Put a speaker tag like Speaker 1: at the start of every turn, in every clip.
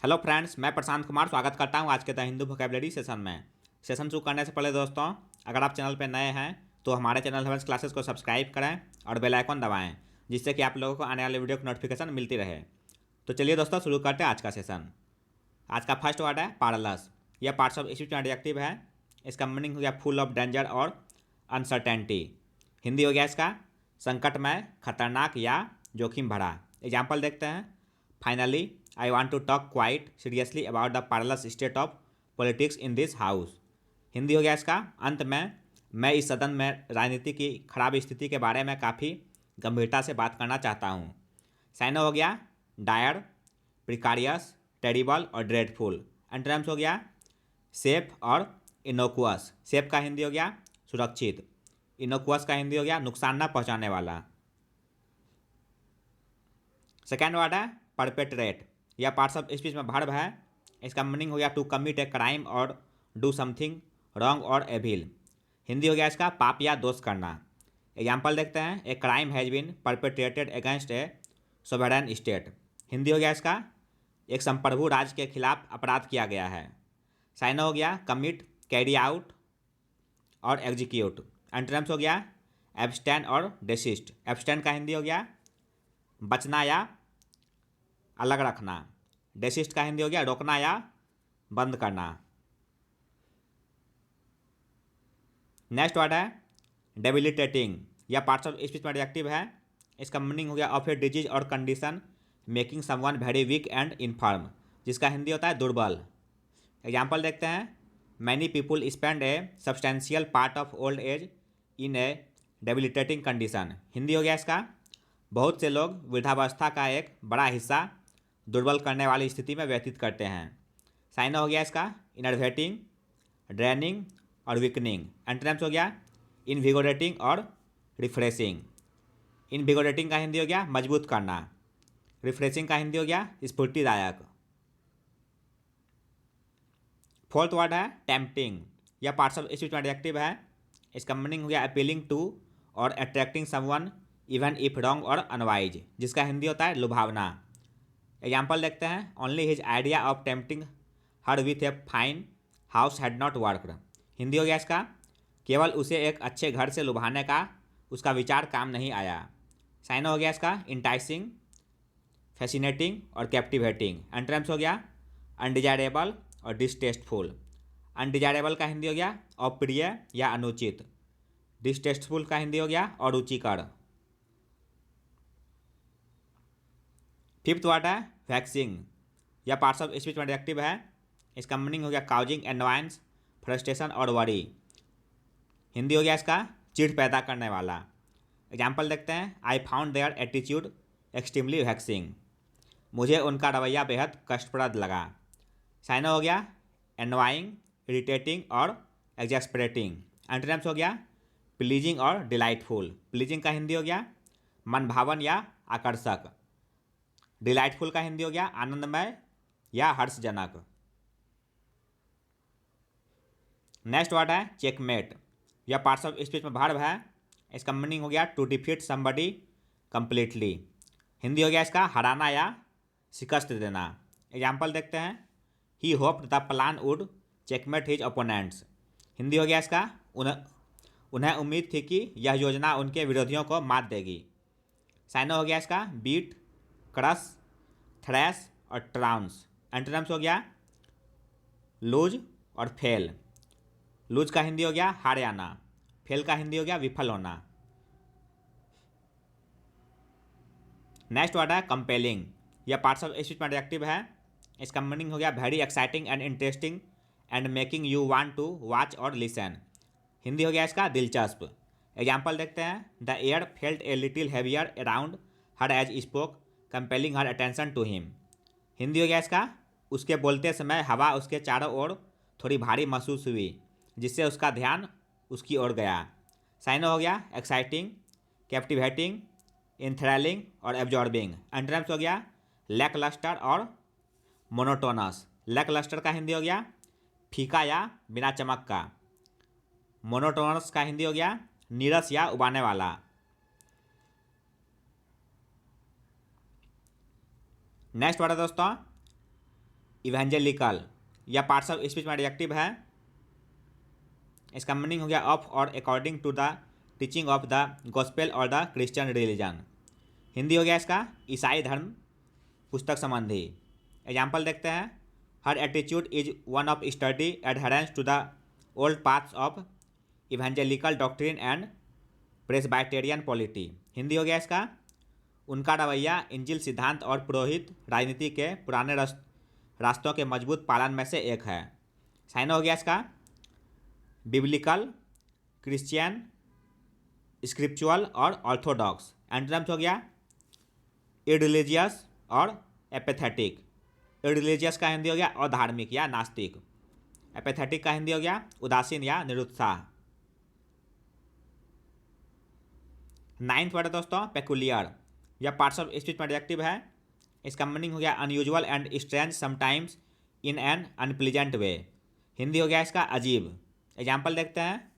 Speaker 1: Hello friends, मैं प्रशांत कुमार स्वागत करता हूं आज के द हिंदू वोकैबुलरी सेशन में। सेशन शुरू करने से पहले दोस्तों, अगर आप चैनल पर नए हैं तो हमारे चैनल हेवेंस क्लासेस को सब्सक्राइब करें और बेल आइकन दबाएं, जिससे कि आप लोगों को आने वाले वीडियो की नोटिफिकेशन मिलती रहे। तो चलिए दोस्तों, शुरू करते हैं आज का सेशन। आज का फर्स्ट वर्ड है पार्लस। यह पार्ट्स ऑफ स्पीच में एडजेक्टिव है। इसका मीनिंग हो गया फुल ऑफ डेंजर और अनसर्टेनिटी। हिंदी हो गया इसका संकटमय, खतरनाक या जोखिम भरा। एग्जाम्पल देखते हैं। Finally I want to talk quite seriously about the parlous state of politics in this house. Hindi हो गया इसका अंत में मैं इस सदन में राजनीति की खराब स्थिति के बारे में काफ़ी गंभीरता से बात करना चाहता हूँ। साइनो हो गया डायर, प्रिकारियस, टेरिबल और ड्रेडफुल। एंटोनिम्स हो गया सेफ और इनोकुअस। सेफ का हिंदी हो गया सुरक्षित। इनोकुअस का हिंदी हो गया नुकसान न पहुंचाने वाला। सेकेंड वर्ड है परपेट्रेट। यह पार्ट्स ऑफ स्पीच में वर्ब है। इसका मीनिंग हो गया टू कमिट ए क्राइम और डू समथिंग रॉन्ग और एविल। हिंदी हो गया इसका पाप या दोष करना। एग्जाम्पल देखते हैं। A crime has been perpetrated against a sovereign state. Hindi हो गया इसका एक संप्रभु राज्य के खिलाफ अपराध किया गया है। साइनो हो गया कमिट, कैरी आउट और एग्जीक्यूट। एंटोनिम्स हो गया एब्सटेन और डेसिस्ट। एब्सटेन का हिंदी हो गया बचना या अलग रखना। डेसिस्ट का हिंदी हो गया रोकना या बंद करना। नेक्स्ट वर्ड है डेबिलिटेटिंग। यह पार्ट्स ऑफ स्पीच में एडजेक्टिव है। इसका मीनिंग हो गया ऑफ ए डिजीज और condition making someone very weak and infirm, जिसका हिंदी होता है दुर्बल। एग्जाम्पल देखते हैं। Many people spend a substantial part of old age in a debilitating condition. Hindi हो गया इसका बहुत से लोग वृद्धावस्था का एक बड़ा हिस्सा दुर्बल करने वाली स्थिति में व्यतीत करते हैं। साइनो हो गया इसका इनर्वेटिंग, ड्रेनिंग और वीकनिंग। एंटोनिम्स हो गया इनविगोरेटिंग और रिफ्रेशिंग। इनविगोरेटिंग का हिंदी हो गया मजबूत करना। रिफ्रेशिंग का हिंदी हो गया स्फूर्तिदायक। फोर्थ वर्ड है टेम्पटिंग। यह पार्ट्स ऑफ स्पीच में एडजेक्टिव है। इसका मीनिंग हो गया अपीलिंग टू और attracting someone even if wrong और अनवाइज, जिसका हिंदी होता है लुभावना। एग्जाम्पल देखते हैं। Only his idea of tempting her with a fine house had not worked. Hindi हो गया इसका केवल उसे एक अच्छे घर से लुभाने का उसका विचार काम नहीं आया। साइनो हो गया इसका इंटाइसिंग, फैसिनेटिंग और कैप्टिवेटिंग। एंटोनिम्स हो गया अनडिजायरेबल और डिसटेस्टफुल। अनडिजायरेबल का हिंदी हो गया अप्रिय या अनुचित। डिसटेस्टफुल का हिंदी हो गया अरुचिकर। फिफ्थ वर्ड है वैक्सिंग। यह पार्ट्स ऑफ स्पीच में एडजेक्टिव है। इसका मीनिंग हो गया काउजिंग एनवायंस, फ्रस्ट्रेशन और वरी। हिंदी हो गया इसका चिढ़ पैदा करने वाला। एग्जाम्पल देखते हैं। I found their attitude extremely waxing. मुझे उनका रवैया बेहद कष्टप्रद लगा। साइनो हो गया एनवाइंग, इरिटेटिंग और एग्जैस्परेटिंग। एंटोनिम्स हो गया प्लीजिंग और डिलाइटफुल। प्लीजिंग का हिंदी हो गया मनभावन या आकर्षक। डिलाइटफुल का हिंदी हो गया आनंदमय या हर्षजनक। नेक्स्ट वर्ड है चेकमेट। यह पार्ट्स ऑफ स्पीच में वर्ब है। इसका मीनिंग हो गया to defeat somebody completely. Hindi हो गया इसका हराना या शिकस्त देना। एग्जाम्पल देखते हैं। He hoped the plan would checkmate his opponents. Hindi हो गया इसका उन्हें उम्मीद थी कि यह योजना उनके विरोधियों को मात देगी। साइनो हो गया इसका बीट, क्रश, थ्रैश और ट्राउंस। एंटोनिम्स हो गया लूज और फेल। लूज का हिंदी हो गया हार जाना। फेल का हिंदी हो गया विफल होना। नेक्स्ट वर्ड है कंपेलिंग। यह पार्ट्स ऑफ स्पीच में एडजेक्टिव है। इसका मीनिंग हो गया very exciting and interesting and making you want to watch or listen. Hindi हो गया इसका दिलचस्प। एग्जाम्पल देखते हैं। The air felt a little heavier around her as spoke compelling her attention to him. Hindi हो गया इसका उसके बोलते समय हवा उसके चारों ओर थोड़ी भारी महसूस हुई, जिससे उसका ध्यान उसकी ओर गया। साइनो हो गया एक्साइटिंग, कैप्टिवेटिंग, इंथ्रेलिंग और एब्जॉर्बिंग। एंटोनिम्स हो गया लैकलस्टर और मोनोटोनस। लैकलस्टर का हिंदी हो गया फीका या बिना चमक का। मोनोटोनस का हिंदी हो गया नीरस या उबाने वाला। नेक्स्ट वर्ड है दोस्तों इवेंजेलिकल या पार्ट्स ऑफ स्पीच में एडजेक्टिव है। इसका मीनिंग हो गया of or according to the teaching of the gospel or the Christian religion. Hindi हो गया इसका ईसाई धर्म पुस्तक संबंधी। एग्जाम्पल देखते हैं। Her attitude is one of steady adherence to the old paths of evangelical doctrine and Presbyterian polity. Hindi हो गया इसका उनका रवैया इंजिल सिद्धांत और पुरोहित राजनीति के पुराने रास्तों के मजबूत पालन में से एक है। साइन हो गया इसका बिब्लिकल, क्रिश्चियन, स्क्रिप्चुअल और ऑर्थोडॉक्स। एंटोनिम्स हो गया इररिलीजियस और एपेथेटिक। इररिलीजियस का हिंदी हो गया अधार्मिक या नास्तिक। एपेथेटिक का हिंदी हो गया उदासीन या निरुत्साह। 9th वर्ड है दोस्तों पेकुलियर या पार्ट्स ऑफ स्पीच में एडजेक्टिव है। इसका मीनिंग हो गया unusual and strange sometimes in an unpleasant way. Hindi हो गया इसका अजीब। एग्जाम्पल देखते हैं।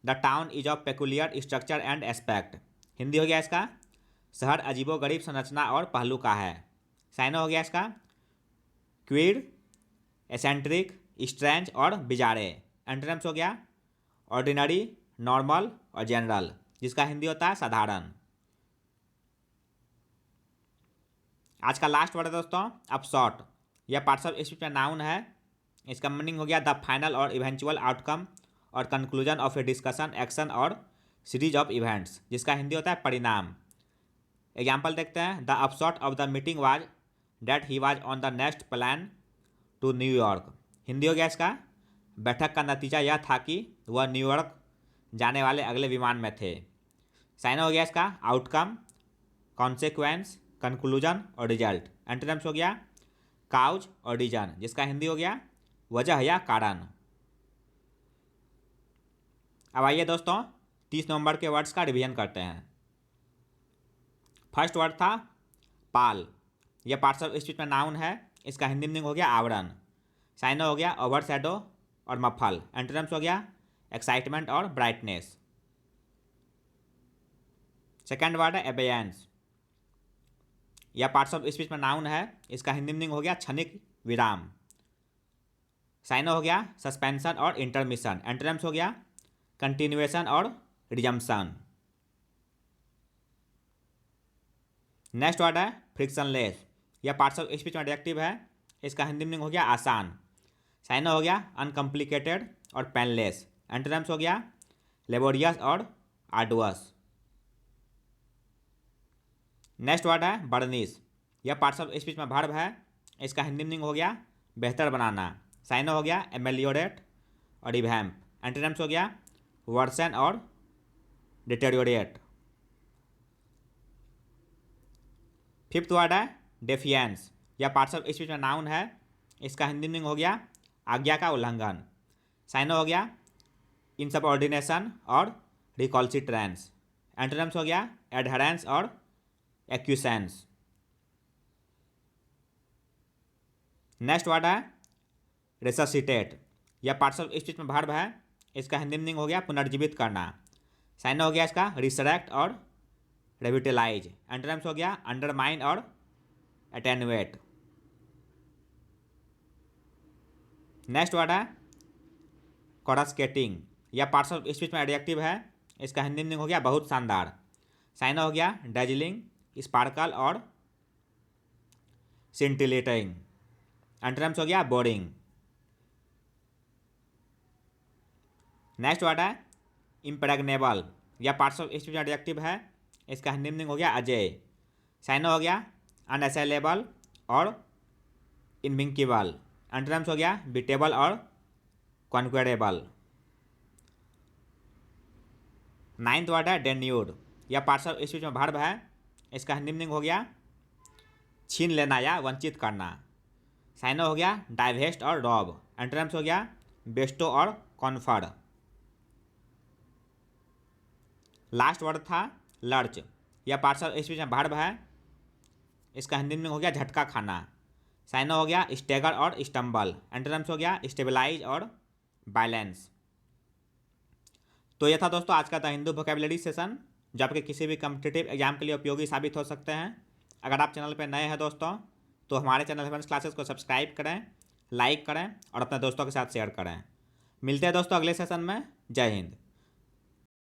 Speaker 1: The town is of peculiar structure and aspect. Hindi हो गया इसका शहर अजीबोगरीब संरचना और पहलू का है। साइनो हो गया इसका क्वीर, एसेंट्रिक, स्ट्रेंज और बिजारे। एंटोनिम्स हो गया ऑर्डिनरी, नॉर्मल और जनरल, जिसका हिंदी होता है साधारण। आज का लास्ट वर्ड है दोस्तों अपशॉट या पार्ट्स ऑफ स्पीच में नाउन है। इसका मीनिंग हो गया द फाइनल और इवेंचुअल आउटकम और conclusion of A discussion, action और सीरीज ऑफ इवेंट्स, जिसका हिंदी होता है परिणाम। एग्जाम्पल देखते हैं। The अपशॉट of the meeting was date he was on the next plan to New York. Hindi हो गया इसका बैठक का नतीजा यह था कि वह न्यूयॉर्क जाने वाले अगले विमान में थे। साइन हो गया इसका आउटकम, कॉन्सिक्वेंस, कंक्लूजन और रिजल्ट। एंटोनिम्स हो गया काउज और रीजन, जिसका हिंदी हो गया वजह या कारण। अब आइए दोस्तों 30 नवंबर के वर्ड्स का रिवीजन करते हैं। फर्स्ट वर्ड था पाल। यह पार्ट्स ऑफ स्पीच में नाउन है। इसका हिंदी मीनिंग हो गया आवरण। साइनो हो गया ओवर शैडो और मफल। एंटोनिम्स हो गया एक्साइटमेंट और ब्राइटनेस। सेकेंड वर्ड है एबेयंस। यह पार्ट्स ऑफ स्पीच में नाउन है। इसका हिंदी मीनिंग हो गया क्षणिक विराम। साइनो हो गया सस्पेंशन और इंटरमिशन। एंटोनिम्स हो गया कंटिन्यूएशन और रिजम्पशन। नेक्स्ट वर्ड है फ्रिक्शनलेस। यह पार्ट्स ऑफ स्पीच में एडजेक्टिव है। इसका हिंदी मीनिंग हो गया आसान। साइनो हो गया अनकम्प्लिकेटेड और पेनलेस। एंटोनिम्स हो गया लेबोरियस और आर्डुअस। नेक्स्ट वर्ड है बर्निश। यह पार्ट्स ऑफ स्पीच में वर्ब है। इसका हिंदी मीनिंग हो गया बेहतर बनाना। साइनो हो गया एमेलियोरेट और रिवैम्प। एंटोनिम्स हो गया वर्सन और डिटेरियोरेट। फिफ्थ वर्ड है डेफियंस। यह पार्ट्स ऑफ स्पीच में नाउन है। इसका हिंदी मीनिंग हो गया आज्ञा का उल्लंघन। साइनो हो गया इनसबऑर्डिनेशन और रिकॉल्सिट्रेंस। एंटोनिम्स हो गया एडहेरेंस और एक्यूसेंस। नेक्स्ट वर्ड है रेससिटेट। यह पार्ट्स ऑफ स्पीच में वर्ब है। इसका हिंदी मीनिंग हो गया पुनर्जीवित करना। साइन हो गया इसका रिसरेक्ट और रेविटलाइज। एंटोनिम्स हो गया अंडरमाइन और एटेनुएट। नेक्स्ट वर्ड है कोरस्केटिंग। यह पार्ट्स ऑफ स्पीच में एडजेक्टिव है। इसका हिंदी मीनिंग हो गया बहुत शानदार। साइन हो गया डेजलिंग, स्पार्कल और सिंटिलेटिंग। एंटोनिम्स हो गया बोरिंग। नेक्स्ट वर्ड है इम्प्रेग्नेबल। यह पार्ट्स ऑफ स्पीच में एडजेक्टिव है। इसका हिंदी मीनिंग हो गया अजय। साइन हो गया अनअसेलेबल और इनविंकेबल। एंटोनिम्स हो गया बिटेबल और कॉन्क्वेरेबल। नाइन्थ वर्ड है डेन्यूड। यह पार्ट्स ऑफ स्पीच में वर्ब है। इसका हिंदी मीनिंग हो गया छीन लेना या वंचित करना। साइनो हो गया डाइवेस्ट और रॉब। एंटोनिम्स हो गया बेस्टो और कॉन्फर। लास्ट वर्ड था लर्च। यह पार्ट्स ऑफ स्पीच में वर्ब है। इसका हिंदी में हो गया झटका खाना। साइनो हो गया स्टेगर और स्टम्बल। एंटोनिम्स हो गया स्टेबलाइज और बैलेंस। तो यह था दोस्तों आज का द हिंदू वोकैबुलरी सेशन, जो आपके किसी भी कॉम्पिटिटिव एग्जाम के लिए उपयोगी साबित हो सकते हैं। अगर आप चैनल पर नए हैं दोस्तों तो हमारे चैनल हेवंस क्लासेस को सब्सक्राइब करें, लाइक करें और अपने दोस्तों के साथ शेयर करें। मिलते हैं दोस्तों अगले सेशन में। जय हिंद।